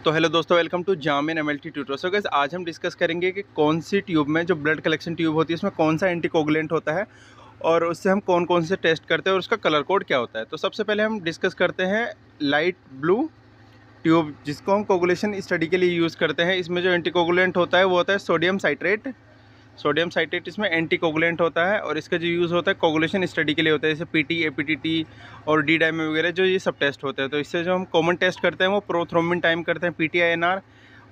तो हेलो दोस्तों, welcome to जामिन एमएलटी ट्यूटर। सो गाइस, आज हम डिस्कस करेंगे कि कौन सी ट्यूब में, जो ब्लड कलेक्शन ट्यूब होती है, उसमें कौन सा एंटीकोगुलेंट होता है और उससे हम कौन कौन से टेस्ट करते हैं और उसका कलर कोड क्या होता है। तो सबसे पहले हम डिस्कस करते हैं लाइट ब्लू ट्यूब, जिसको हम कोगुलेशन स्टडी के लिए यूज़ करते हैं। इसमें जो एंटीकोगुलेंट होता है वो होता है सोडियम साइट्रेट। सोडियम साइट्रेट इसमें एंटीकोगुलेंट होता है और इसका जो यूज़ होता है कोगुलेशन स्टडी के लिए होता है, जैसे पीटी, एपीटीटी और डी डायमे वगैरह, जो ये सब टेस्ट होते हैं। तो इससे जो हम कॉमन टेस्ट करते हैं वो प्रोथ्रोम्बिन टाइम करते हैं, पीटीआईएनआर,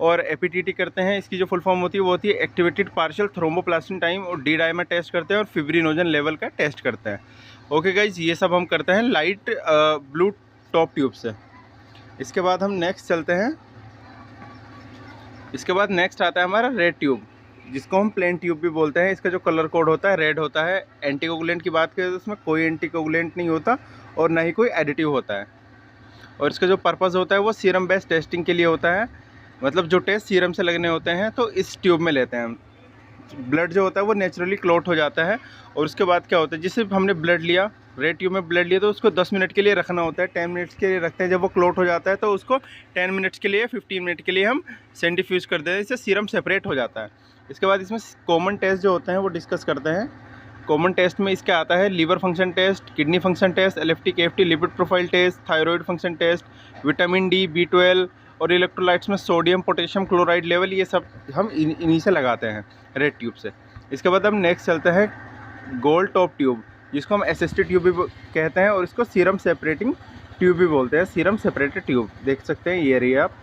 और एपीटीटी करते हैं। इसकी जो फुल फॉर्म होती है वो होती है एक्टिवेटेड पार्शियल थ्रोम्बोप्लास्टिन टाइम, और डी डायमे टेस्ट करते हैं और फिब्रिनोजन लेवल का टेस्ट करते हैं। ओके गाइज, ये सब हम करते हैं लाइट ब्लू टॉप ट्यूब से। इसके बाद हम नेक्स्ट चलते हैं। इसके बाद नेक्स्ट आता है हमारा रेड ट्यूब, जिसको हम प्लेन ट्यूब भी बोलते हैं। इसका जो कलर कोड होता है रेड होता है। एंटीकोगुलेंट की बात करें तो उसमें कोई एंटीकोगुलेंट नहीं होता और ना ही कोई एडिटिव होता है। और इसका जो पर्पज़ होता है वो सीरम बेस्ड टेस्टिंग के लिए होता है। मतलब जो टेस्ट सीरम से लगने होते हैं तो इस ट्यूब में लेते हैं हम। ब्लड जो होता है वो नेचुरली क्लॉट हो जाता है। और उसके बाद क्या होता है, जिससे हमने ब्लड लिया, रेड ट्यूब में ब्लड लिया, तो उसको 10 मिनट के लिए रखना होता है, 10 मिनट्स के लिए रखते हैं। जब वो क्लॉट हो जाता है तो उसको 10 मिनट्स के लिए, 15 मिनट के लिए हम सेंट्रीफ्यूज कर देते हैं, इससे सीरम सेपरेट हो जाता है। इसके बाद इसमें कॉमन टेस्ट जो होते हैं वो डिस्कस करते हैं। कॉमन टेस्ट में इसके आता है liver function test, kidney function test, LFT, KFT, lipid profile test, thyroid function test, vitamin D, B12 और इलेक्ट्रोलाइट्स में सोडियम, पोटेशियम, क्लोराइड लेवल, ये सब हम इन्हीं से लगाते हैं, रेड ट्यूब से। इसके बाद हम नेक्स्ट चलते हैं गोल्ड टॉप ट्यूब, जिसको हम एसएसटी ट्यूब भी कहते हैं और इसको सीरम सेपरेटिंग ट्यूब भी बोलते हैं। सीरम सेपरेटेड ट्यूब देख सकते हैं, ये रही आप।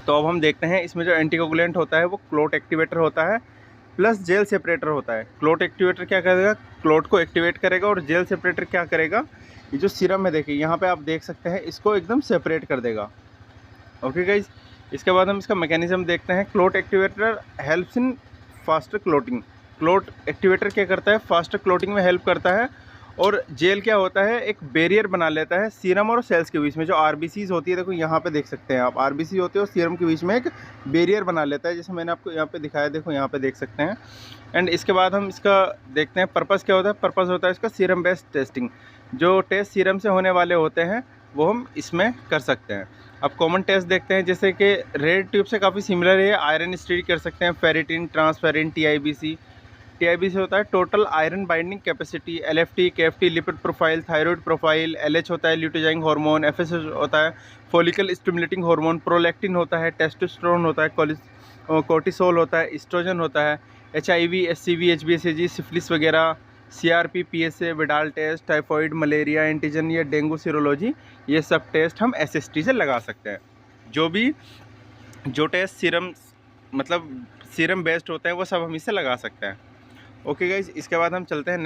तो अब हम देखते हैं इसमें जो एंटीकोगुलेंट होता है वो क्लोट एक्टिवेटर होता है प्लस जेल सेपरेटर होता है। क्लोट एक्टिवेटर क्या करेगा, क्लोट को एक्टिवेट करेगा, और जेल सेपरेटर क्या करेगा, ये जो सीरम है देखिए यहाँ पे आप देख सकते हैं, इसको एकदम सेपरेट कर देगा। ओके गाइज, इसके बाद हम इसका मैकेनिज्म देखते हैं। Clot activator helps in faster clotting. Clot activator क्या करता है, फास्टर क्लोटिंग में हेल्प करता है। और जेल क्या होता है, एक बैरियर बना लेता है सीरम और सेल्स के बीच में। जो आरबीसीज होती है, देखो यहाँ पे देख सकते हैं आप, आरबीसी होती है और सीरम के बीच में एक बैरियर बना लेता है, जैसे मैंने आपको यहाँ पे दिखाया, देखो यहाँ पे देख सकते हैं। एंड इसके बाद हम इसका देखते हैं पर्पज़ क्या होता है। पर्पज़ होता है इसका सीरम बेस्ड टेस्टिंग। जो टेस्ट सीरम से होने वाले होते हैं वो हम इसमें कर सकते हैं। अब कॉमन टेस्ट देखते हैं, जैसे कि रेड ट्यूब से काफ़ी सिमिलर है। आयरन स्टडी कर सकते हैं, फेरिटिन, ट्रांसफेरिन, टीआईबीसी होता है total iron binding capacity, LFT, KFT, lipid profile, thyroid profile, LH होता है ल्यूटिजाइंग हार्मोन, एफएसएच होता है फॉलिकल स्टिमुलेटिंग हार्मोन, प्रोलैक्टिन होता है, टेस्टोस्टेरोन होता है, कोर्टिसोल होता है, एस्ट्रोजन होता है, एचआईवी, एचसीवी, एचबीएसएजी, सिफिलिस वगैरह, CRP, PSA, Widal test, typhoid, malaria, antigen या डेंगू सीरोलॉजी, ये सब टेस्ट हम एसएसटी से लगा सकते हैं। जो टेस्ट सीरम, मतलब सीरम बेस्ड होते हैं, वो सब हम इससे लगा सकते हैं। ओके गाइज, इसके बाद हम चलते हैं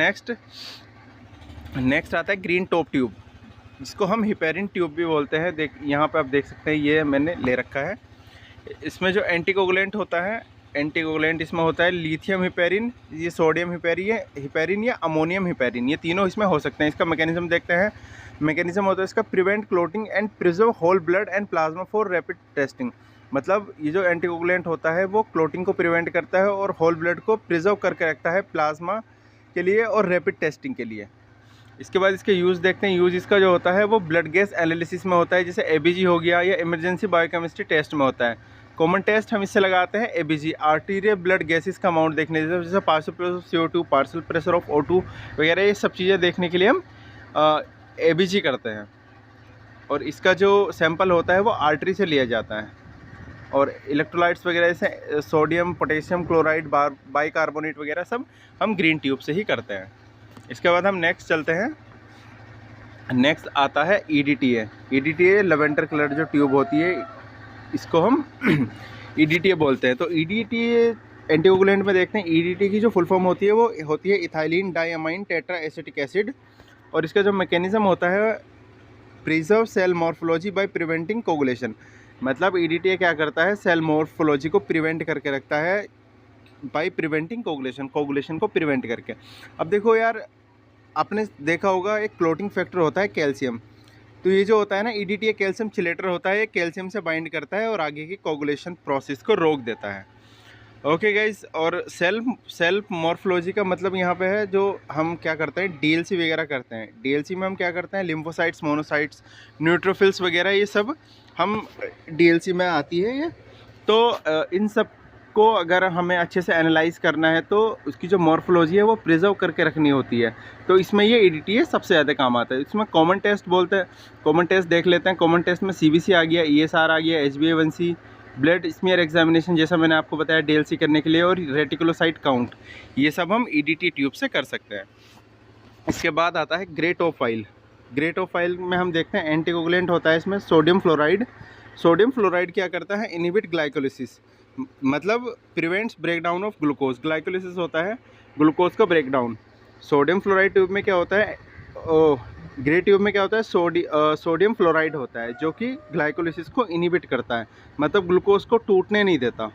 नेक्स्ट आता है ग्रीन टॉप ट्यूब, जिसको हम हिपेरिन ट्यूब भी बोलते हैं। यहाँ पे आप देख सकते हैं, ये मैंने ले रखा है। इसमें जो एंटीकोगुलेंट होता है, एंटीकोगुलेंट इसमें होता है लिथियम हिपेरिन, ये सोडियम हिपेरिन या अमोनियम हिपेरिन, ये तीनों इसमें हो सकते हैं। इसका मैकेनिज्म देखते हैं। मैकेनिज्म होता है इसका prevent clotting and preserve whole blood and plasma for rapid testing. मतलब ये जो एंटीकोगुलेंट होता है वो क्लोटिंग को प्रिवेंट करता है और होल ब्लड को प्रिजर्व करके रखता है प्लाज्मा के लिए और रैपिड टेस्टिंग के लिए। इसके बाद इसके यूज़ देखते हैं। यूज़ इसका जो होता है वो ब्लड गैस एनालिसिस में होता है, जैसे एबीजी हो गया, या इमरजेंसी बायोकेमिस्ट्री टेस्ट में होता है। कॉमन टेस्ट हम इससे लगाते हैं एबीजी, आर्टीरियल ब्लड गैसेस का अमाउंट देखने, जैसे partial pressure of CO2, partial pressure of O2 वगैरह, ये सब चीज़ें देखने के लिए हम एबीजी करते हैं। और इसका जो सैंपल होता है वो आर्टरी से लिया जाता है। और इलेक्ट्रोलाइट्स वगैरह जैसे सोडियम, पोटेशियम क्लोराइड, बाइकार्बोनेट वगैरह सब हम ग्रीन ट्यूब से ही करते हैं। इसके बाद हम नेक्स्ट चलते हैं। नेक्स्ट आता है EDTA। EDTA लेवेंडर कलर जो ट्यूब होती है, इसको हम EDTA बोलते हैं। तो EDTA एंटीकोगुलेंट में देखते हैं। EDTA की जो फुल फॉर्म होती है वो होती है ethylenediaminetetraacetic acid. और इसका जो मैकेनिज्म होता है, preserve cell morphology by preventing coagulation. मतलब EDTA क्या करता है, सेल मॉर्फोलॉजी को प्रिवेंट करके रखता है बाय प्रिवेंटिंग कोगुलेशन को प्रिवेंट करके। अब देखो यार, आपने देखा होगा एक क्लोटिंग फैक्टर होता है कैल्शियम। तो ये जो होता है ना, EDTA कैल्शियम चिलेटर होता है, ये कैल्शियम से बाइंड करता है और आगे की कोगुलेशन प्रोसेस को रोक देता है। ओके गाइज, और सेल्फ मॉर्फोलॉजी का मतलब यहाँ पे है जो हम क्या करते हैं, डीएलसी वगैरह करते हैं। डीएलसी में हम क्या करते हैं, लिम्फोसाइट्स, मोनोसाइट्स, न्यूट्रोफिल्स वगैरह, ये सब हम डीएलसी में आती है ये। तो इन सब को अगर हमें अच्छे से एनालाइज करना है तो उसकी जो मॉर्फोलॉजी है वो प्रिजर्व करके रखनी होती है। तो इसमें ये EDTA सबसे ज़्यादा काम आता है। इसमें कॉमन टेस्ट बोलते हैं, कॉमन टेस्ट देख लेते हैं। कॉमन टेस्ट में CBC आ गया, ESR आ गया, HbA1c, ब्लड स्मीयर एग्जामिनेशन जैसा मैंने आपको बताया डीएलसी करने के लिए, और रेटिकुलोसाइट काउंट, ये सब हम EDTA ट्यूब से कर सकते हैं। इसके बाद आता है grey top file. Grey top file में हम देखते हैं एंटीकोगुलेंट होता है इसमें सोडियम फ्लोराइड। सोडियम फ्लोराइड क्या करता है, इनहिबिट ग्लाइकोलिसिस, मतलब prevents breakdown of glucose. Glycolysis होता है ग्लूकोज का ब्रेकडाउन। सोडियम फ्लोराइड ट्यूब में क्या होता है, ग्रे ट्यूब में क्या होता है, सोडियम फ्लोराइड होता है जो कि ग्लाइकोलिसिस को इनहिबिट करता है, मतलब ग्लूकोज को टूटने नहीं देता।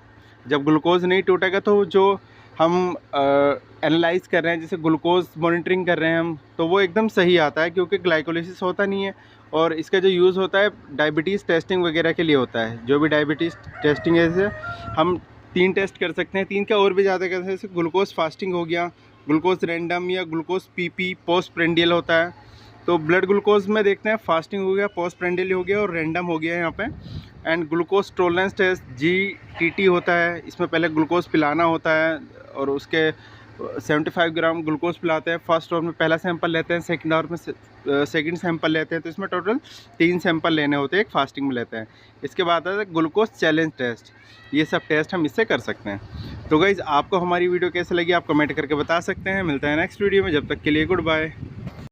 जब ग्लूकोज नहीं टूटेगा तो जो हम एनालाइज कर रहे हैं, जैसे ग्लूकोज मॉनिटरिंग कर रहे हैं हम, तो वो एकदम सही आता है क्योंकि ग्लाइकोलिसिस होता नहीं है। और इसका जो यूज़ होता है डायबिटीज़ टेस्टिंग वगैरह के लिए होता है। जो भी डायबिटीज़ टेस्टिंग है, जैसे हम 3 टेस्ट कर सकते हैं, 3 क्या और भी ज़्यादा कर सकते हैं, जैसे ग्लूकोज फास्टिंग हो गया, ग्लूकोज रैंडम, या ग्लूकोज PP पोस्ट प्रेंडियल होता है। तो ब्लड ग्लूकोज में देखते हैं फास्टिंग हो गया, पोस्ट प्रेंडियल हो गया और रैंडम हो गया यहाँ पे। And glucose tolerance test GTT होता है। इसमें पहले ग्लूकोज पिलाना होता है और उसके 75 ग्राम ग्लूकोज पिलाते हैं। फर्स्ट राउंड में पहला सैंपल लेते हैं, सेकंड राउंड में सेकंड सैंपल लेते हैं। तो इसमें टोटल 3 सैंपल लेने होते हैं, एक फास्टिंग में लेते हैं। इसके बाद आता है ग्लूकोज चैलेंज टेस्ट। ये सब टेस्ट हम इससे कर सकते हैं। तो गाइज़, आपको हमारी वीडियो कैसे लगी आप कमेंट करके बता सकते हैं। मिलता है नेक्स्ट वीडियो में, जब तक के लिए गुड बाय।